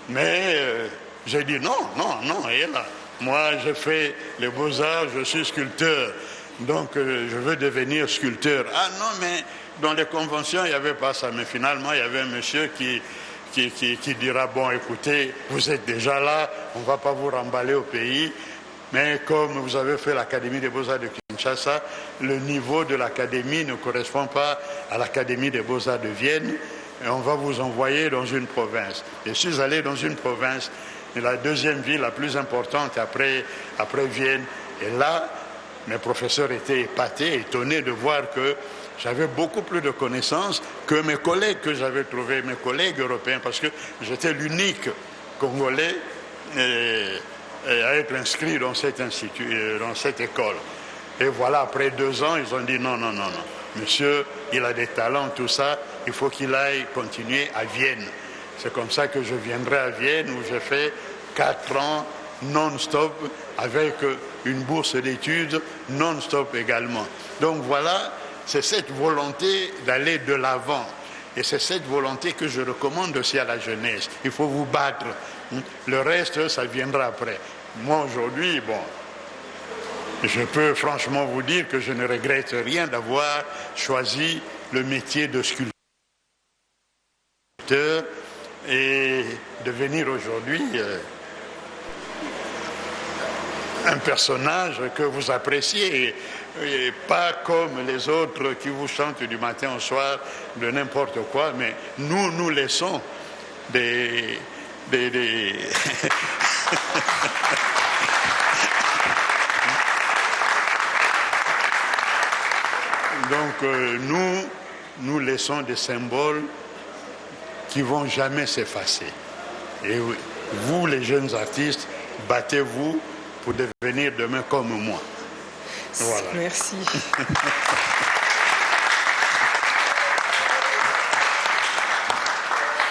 Mais j'ai dit non, et là, moi, je fais les beaux-arts, je suis sculpteur. Donc, je veux devenir sculpteur. Ah non, mais dans les conventions, il n'y avait pas ça. Mais finalement, il y avait un monsieur qui dira, bon, écoutez, vous êtes déjà là, on ne va pas vous remballer au pays. Mais comme vous avez fait l'Académie des Beaux-Arts de Kinshasa, le niveau de l'Académie ne correspond pas à l'Académie des Beaux-Arts de Vienne. Et on va vous envoyer dans une province. Je suis allé dans une province, la deuxième ville la plus importante après Vienne. Et là, mes professeurs étaient épatés, étonnés de voir que j'avais beaucoup plus de connaissances que mes collègues que j'avais trouvés, mes collègues européens, parce que j'étais l'unique Congolais à être inscrit dans cet institut, dans cette école. Et voilà, après 2 ans, ils ont dit non, monsieur, il a des talents, tout ça, il faut qu'il aille continuer à Vienne. C'est comme ça que je viendrai à Vienne, où j'ai fait 4 ans non-stop, avec une bourse d'études non-stop également. Donc voilà, c'est cette volonté d'aller de l'avant. Et c'est cette volonté que je recommande aussi à la jeunesse. Il faut vous battre. Le reste, ça viendra après. Moi, aujourd'hui, bon, je peux franchement vous dire que je ne regrette rien d'avoir choisi le métier de sculpteur et devenir aujourd'hui un personnage que vous appréciez et pas comme les autres qui vous chantent du matin au soir de n'importe quoi, mais nous laissons des Donc nous laissons des symboles qui vont jamais s'effacer. Et vous, les jeunes artistes, battez-vous pour devenir demain comme moi. Voilà. Merci.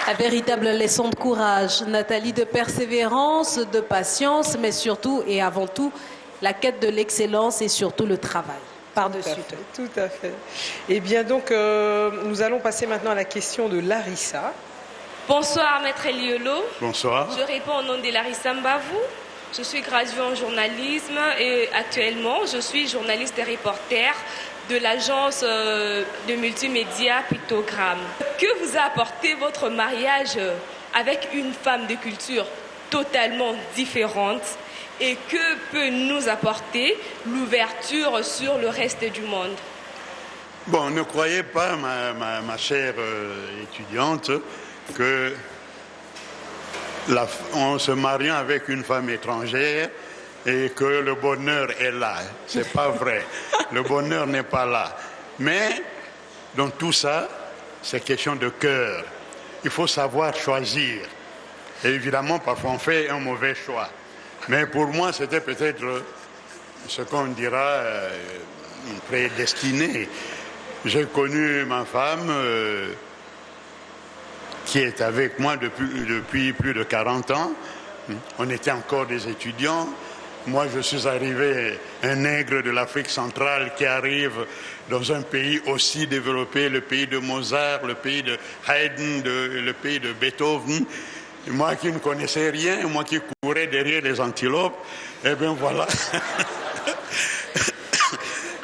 Un véritable leçon de courage, Nathalie, de persévérance, de patience, mais surtout et avant tout, la quête de l'excellence et surtout le travail. Par-dessus tout. Tout à fait. Eh bien donc, nous allons passer maintenant à la question de Larissa. Bonsoir, Maître Eliolo. Bonsoir. Je réponds au nom de Larissa Mbavou. Je suis graduée en journalisme et actuellement, je suis journaliste et reporter de l'agence de multimédia Pictogramme. Que vous a apporté votre mariage avec une femme de culture totalement différente et que peut nous apporter l'ouverture sur le reste du monde? Bon, ne croyez pas, ma chère étudiante, que en se mariant avec une femme étrangère, et que le bonheur est là. C'est pas vrai. Le bonheur n'est pas là. Mais dans tout ça, c'est question de cœur. Il faut savoir choisir. Et évidemment, parfois on fait un mauvais choix. Mais pour moi, c'était peut-être ce qu'on dira une prédestinée. J'ai connu ma femme qui est avec moi depuis plus de 40 ans. On était encore des étudiants. Moi, je suis arrivé, un nègre de l'Afrique centrale qui arrive dans un pays aussi développé, le pays de Mozart, le pays de Haydn, le pays de Beethoven. Moi qui ne connaissais rien, moi qui courais derrière les antilopes, et bien voilà.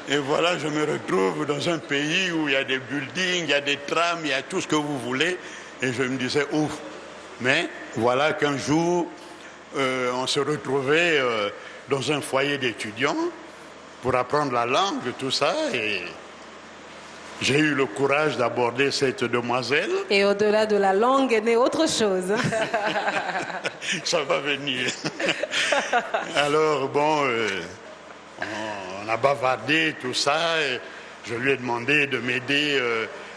Et voilà, je me retrouve dans un pays où il y a des buildings, il y a des trams, il y a tout ce que vous voulez. Et je me disais, ouf. Mais voilà qu'un jour, on se retrouvait dans un foyer d'étudiants pour apprendre la langue, tout ça. Et j'ai eu le courage d'aborder cette demoiselle. Et au-delà de la langue est née autre chose. Ça va venir. Alors, bon, on a bavardé, tout ça. Et je lui ai demandé de m'aider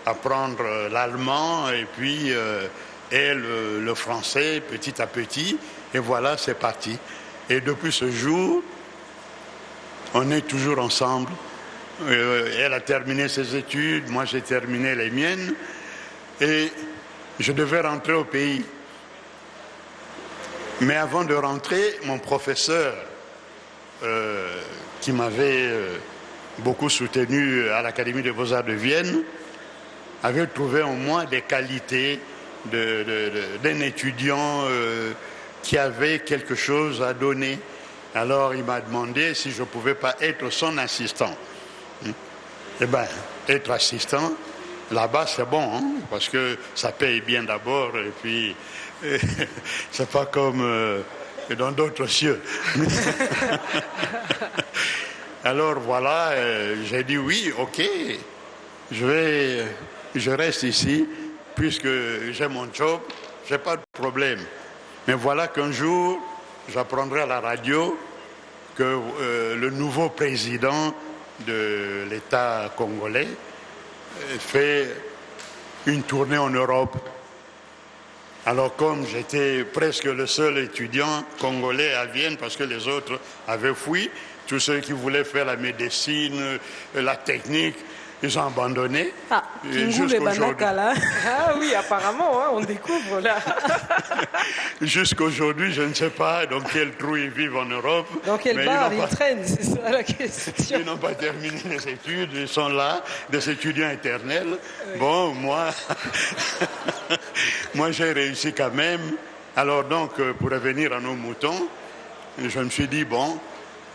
à apprendre l'allemand et puis elle, le français, petit à petit. Et voilà, c'est parti. Et depuis ce jour, on est toujours ensemble. Elle a terminé ses études, moi j'ai terminé les miennes. Et je devais rentrer au pays. Mais avant de rentrer, mon professeur, qui m'avait beaucoup soutenu à l'Académie des Beaux-Arts de Vienne, avait trouvé en moi des qualités d'un étudiant qui avait quelque chose à donner. Alors il m'a demandé si je ne pouvais pas être son assistant. Eh bien, être assistant, là-bas c'est bon, hein, parce que ça paye bien d'abord, et puis c'est pas comme dans d'autres cieux. Alors voilà, j'ai dit oui, ok, je reste ici, puisque j'ai mon job, j'ai pas de problème. Mais voilà qu'un jour, j'apprendrai à la radio que le nouveau président de l'État congolais fait une tournée en Europe. Alors comme j'étais presque le seul étudiant congolais à Vienne, parce que les autres avaient fui, tous ceux qui voulaient faire la médecine, la technique, ils ont abandonné. Ah, jusqu'aujourd'hui. Ah oui, apparemment, hein, on découvre là. Jusqu'aujourd'hui, je ne sais pas dans quel trou ils vivent en Europe. Dans quel bar ils traînent, c'est ça la question. Ils n'ont pas terminé les études, ils sont là, des étudiants éternels. Oui. Bon, moi j'ai réussi quand même. Alors donc, pour revenir à nos moutons, je me suis dit, bon,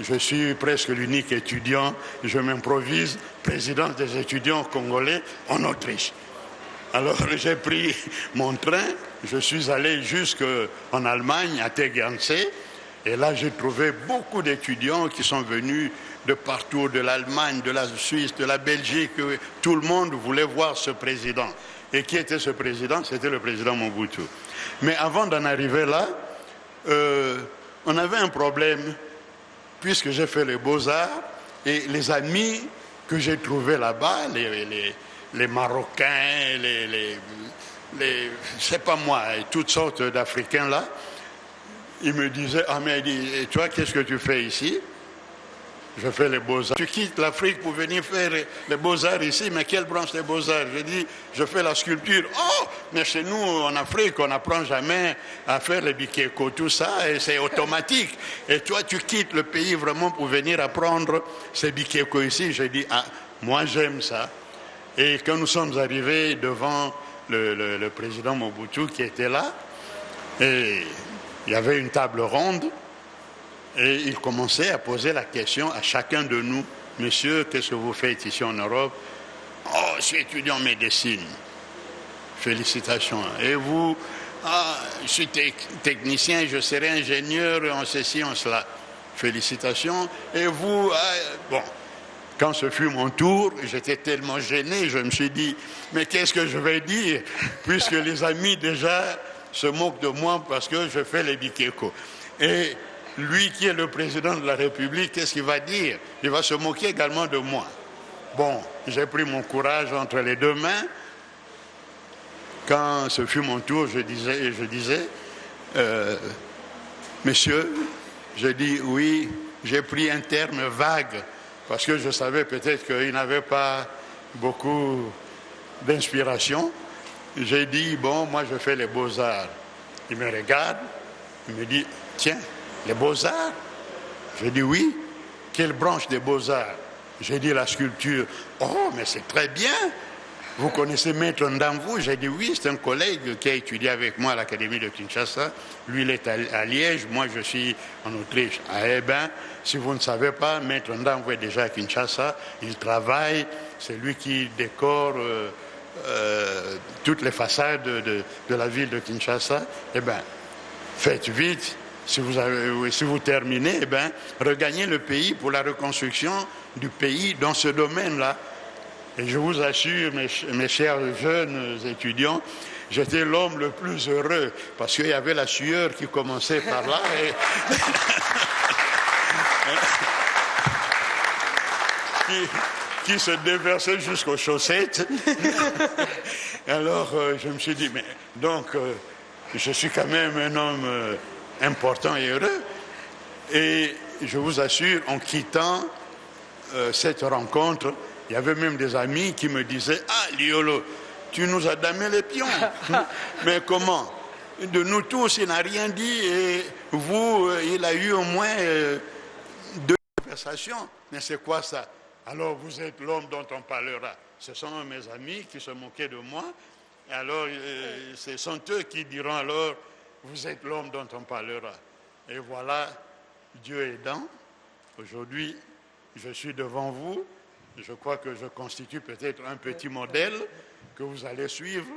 je suis presque l'unique étudiant, je m'improvise président des étudiants congolais en Autriche. Alors j'ai pris mon train, je suis allé jusqu'en Allemagne, à Tegernsee, et là j'ai trouvé beaucoup d'étudiants qui sont venus de partout, de l'Allemagne, de la Suisse, de la Belgique. Tout le monde voulait voir ce président. Et qui était ce président? C'était le président Mobutu. Mais avant d'en arriver là, on avait un problème, puisque j'ai fait les Beaux-Arts, et les amis que j'ai trouvés là-bas, les Marocains, je sais pas moi, toutes sortes d'Africains là, ils me disaient, ah mais et toi, qu'est-ce que tu fais ici? Je fais les Beaux-Arts. Tu quittes l'Afrique pour venir faire les Beaux-Arts ici, mais quelle branche des Beaux-Arts? Je dis, je fais la sculpture. Oh, mais chez nous, en Afrique, on n'apprend jamais à faire les bikeko, tout ça, et c'est automatique. Et toi, tu quittes le pays vraiment pour venir apprendre ces bikeko ici. J'ai dit, ah, moi j'aime ça. Et quand nous sommes arrivés devant le président Mobutu qui était là, et il y avait une table ronde, et il commençait à poser la question à chacun de nous. Monsieur, qu'est-ce que vous faites ici en Europe? Oh, je suis étudiant en médecine. Félicitations. Et vous? Ah, je suis technicien, je serai ingénieur en ceci, en cela. Félicitations. Et vous? Ah, bon. Quand ce fut mon tour, j'étais tellement gêné, je me suis dit, mais qu'est-ce que je vais dire? Puisque les amis déjà se moquent de moi parce que je fais les bikeko. Et lui qui est le président de la République, qu'est-ce qu'il va dire? Il va se moquer également de moi. Bon, j'ai pris mon courage entre les deux mains. Quand ce fut mon tour, je disais, monsieur, je dis oui, j'ai pris un terme vague, parce que je savais peut-être qu'il n'avait pas beaucoup d'inspiration. J'ai dit, bon, moi je fais les beaux-arts. Il me regarde, il me dit, tiens, les beaux-arts? J'ai dit oui. Quelle branche des beaux-arts? J'ai dit la sculpture. Oh, mais c'est très bien. Vous connaissez Maître Ndamvu? J'ai dit oui, c'est un collègue qui a étudié avec moi à l'Académie de Kinshasa. Lui, il est à Liège, moi je suis en Autriche. Ah, eh bien, si vous ne savez pas, Maître Ndamvu est déjà à Kinshasa. Il travaille, c'est lui qui décore toutes les façades de la ville de Kinshasa. Eh bien, faites vite. Si vous terminez, eh bien, regagnez le pays pour la reconstruction du pays dans ce domaine-là. Et je vous assure, mes chers jeunes étudiants, j'étais l'homme le plus heureux parce qu'il y avait la sueur qui commençait par là. Qui se déversait jusqu'aux chaussettes. Alors, je me suis dit, mais donc, je suis quand même un homme important et heureux. Et je vous assure, en quittant cette rencontre, il y avait même des amis qui me disaient, ah, Liolo, tu nous as damé les pions. Mais comment? De nous tous, il n'a rien dit. Et vous, il a eu au moins 2 conversations. Mais c'est quoi ça? Alors, vous êtes l'homme dont on parlera. Ce sont mes amis qui se moquaient de moi. Et alors, ce sont eux qui diront alors, vous êtes l'homme dont on parlera. Et voilà, Dieu aidant, aujourd'hui, je suis devant vous. Je crois que je constitue peut-être un petit modèle que vous allez suivre.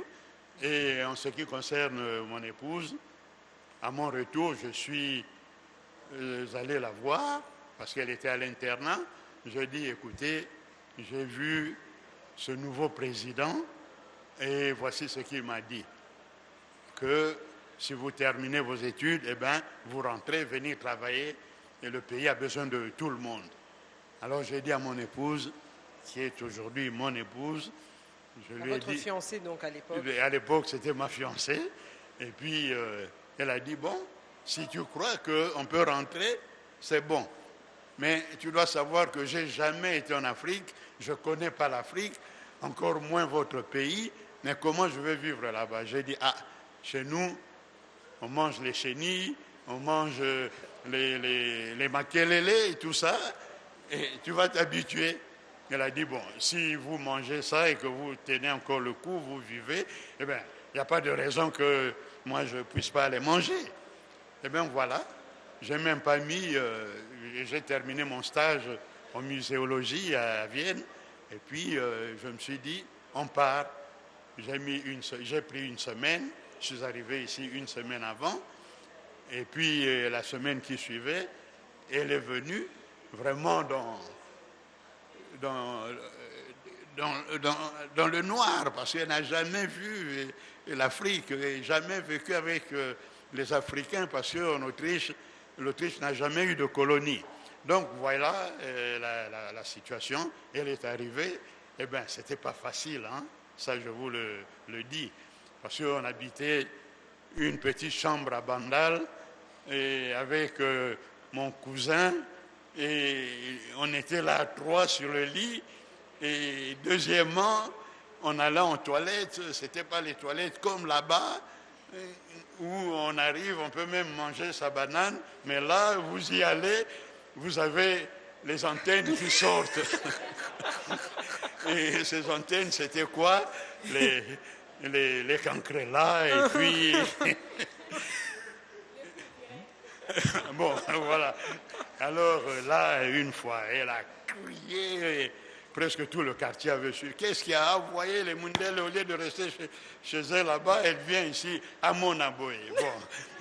Et en ce qui concerne mon épouse, à mon retour, je suis allé la voir parce qu'elle était à l'internat. Je dis, écoutez, j'ai vu ce nouveau président et voici ce qu'il m'a dit. Que si vous terminez vos études, eh bien, vous rentrez, venez travailler et le pays a besoin de tout le monde. Alors j'ai dit à mon épouse, qui est aujourd'hui mon épouse, je lui ai dit... Votre fiancée donc à l'époque? À l'époque, c'était ma fiancée. Et puis, elle a dit, bon, si tu crois qu'on peut rentrer, c'est bon. Mais tu dois savoir que je n'ai jamais été en Afrique, je ne connais pas l'Afrique, encore moins votre pays, mais comment je vais vivre là-bas? J'ai dit, ah, chez nous, on mange les chenilles, on mange les makelele et tout ça, et tu vas t'habituer. Elle a dit, bon, si vous mangez ça et que vous tenez encore le coup, vous vivez, eh bien, il n'y a pas de raison que moi je ne puisse pas les manger. Eh bien, voilà, je n'ai même pas mis, j'ai terminé mon stage en muséologie à Vienne, et puis je me suis dit, on part. J'ai pris une semaine, je suis arrivé ici une semaine avant, et puis la semaine qui suivait, elle est venue vraiment dans le noir, parce qu'elle n'a jamais vu l'Afrique, et jamais vécu avec les Africains, parce qu'en Autriche, l'Autriche n'a jamais eu de colonie. Donc voilà la situation. Elle est arrivée, eh bien, ce n'était pas facile, hein? Ça je vous le dis, parce qu'on habitait une petite chambre à Bandal, et avec mon cousin, et on était là à 3 sur le lit, et deuxièmement, on allait en toilette, ce n'était pas les toilettes comme là-bas, où on arrive, on peut même manger sa banane, mais là, vous y allez, vous avez les antennes qui sortent. Et ces antennes, c'était quoi? Les cancrelats, et puis... Bon, voilà. Alors là, une fois, elle a crié, et presque tout le quartier avait su. Qu'est-ce qui a envoyé les Mundele au lieu de rester chez elle là-bas? Elle vient ici à Monaboy. Bon,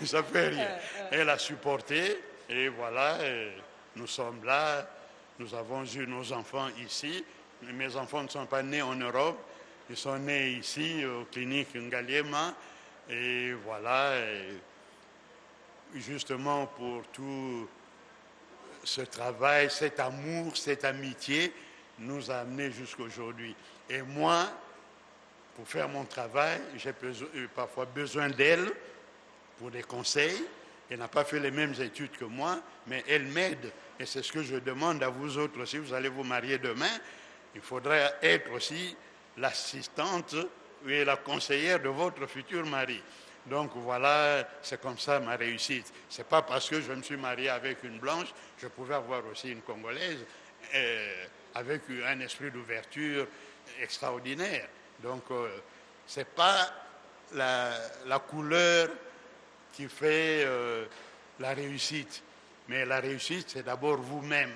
ça fait rien. Elle a supporté, et voilà, nous sommes là. Nous avons eu nos enfants ici. Mes enfants ne sont pas nés en Europe. Ils sont nés ici, aux cliniques Ngaliema. Et voilà. justement pour tout ce travail, cet amour, cette amitié nous a amenés jusqu'aujourd'hui. Et moi, pour faire mon travail, j'ai parfois besoin d'elle pour des conseils. Elle n'a pas fait les mêmes études que moi, mais elle m'aide. Et c'est ce que je demande à vous autres aussi. Vous allez vous marier demain. Il faudra être aussi l'assistante et la conseillère de votre futur mari. Donc voilà, c'est comme ça ma réussite. Ce n'est pas parce que je me suis marié avec une blanche, je pouvais avoir aussi une Congolaise avec un esprit d'ouverture extraordinaire. Donc ce n'est pas la couleur qui fait la réussite. Mais la réussite, c'est d'abord vous-même.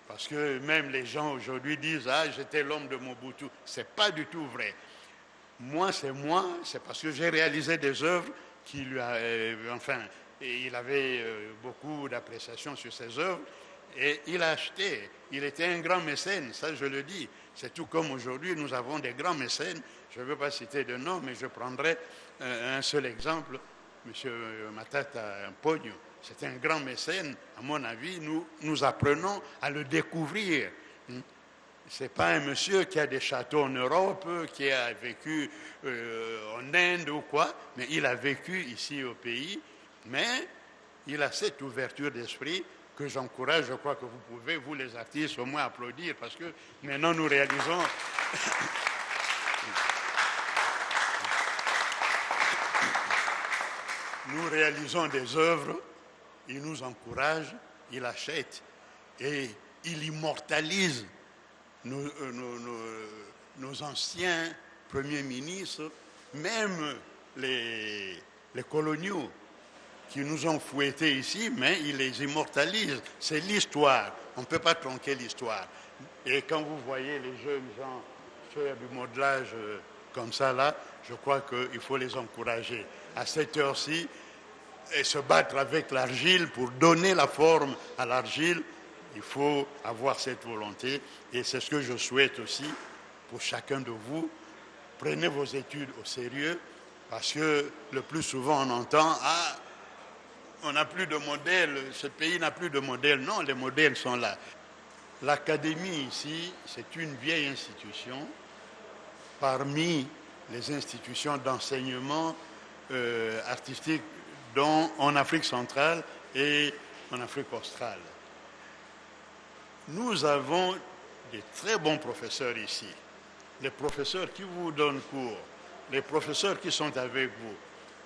Parce que même les gens aujourd'hui disent « Ah, j'étais l'homme de Mobutu ». Ce n'est pas du tout vrai. Moi, c'est parce que j'ai réalisé des œuvres qui lui a... il avait beaucoup d'appréciation sur ses œuvres et il a acheté. Il était un grand mécène, ça je le dis. C'est tout comme aujourd'hui, nous avons des grands mécènes. Je ne veux pas citer de nom, mais je prendrai un seul exemple. Monsieur Matata Pogno, c'est un grand mécène. À mon avis, nous apprenons à le découvrir. Ce n'est pas un monsieur qui a des châteaux en Europe, qui a vécu en Inde ou quoi, mais il a vécu ici au pays. Mais il a cette ouverture d'esprit que j'encourage. Je crois que vous pouvez, vous les artistes, au moins applaudir, parce que maintenant nous réalisons... Nous réalisons des œuvres, il nous encourage, il achète et il immortalise nos anciens premiers ministres, même les coloniaux qui nous ont fouettés ici, mais il les immortalise. C'est l'histoire, on ne peut pas tronquer l'histoire. Et quand vous voyez les jeunes gens faire du modelage comme ça là, je crois qu'il faut les encourager. À cette heure-ci, et se battre avec l'argile pour donner la forme à l'argile, il faut avoir cette volonté. Et c'est ce que je souhaite aussi pour chacun de vous. Prenez vos études au sérieux, parce que le plus souvent on entend « Ah, on n'a plus de modèles, ce pays n'a plus de modèles ». Non, les modèles sont là. L'académie ici, c'est une vieille institution parmi les institutions d'enseignement artistique dont en Afrique centrale et en Afrique australe. Nous avons de très bons professeurs ici. Les professeurs qui vous donnent cours, les professeurs qui sont avec vous,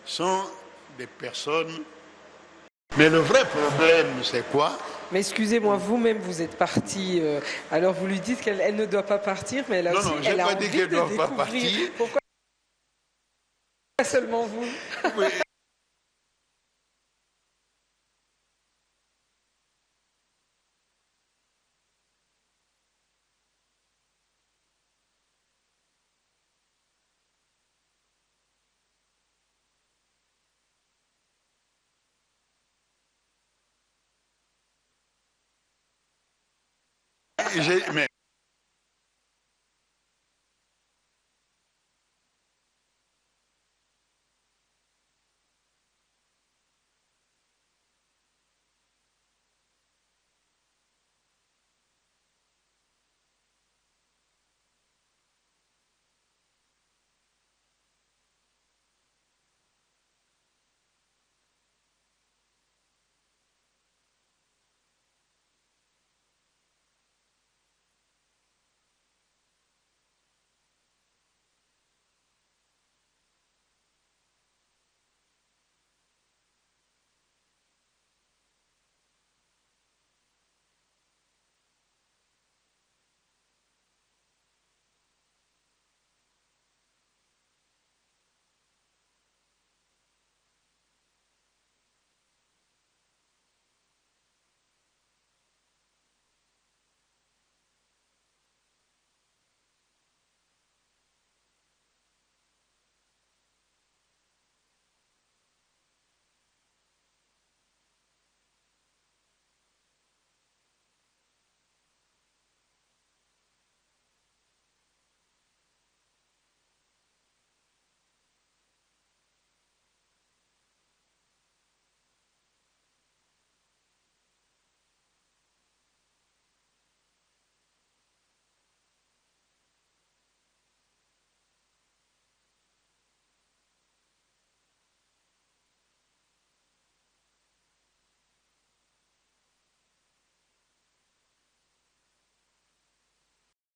sont des personnes... Mais le vrai problème, c'est quoi? Mais excusez-moi, vous-même, vous êtes parti. Alors vous lui dites qu'elle ne doit pas partir, mais elle a non, aussi... Non, je n'ai pas dit qu'elle ne doit pas partir. Pourquoi seulement vous? Oui. Mais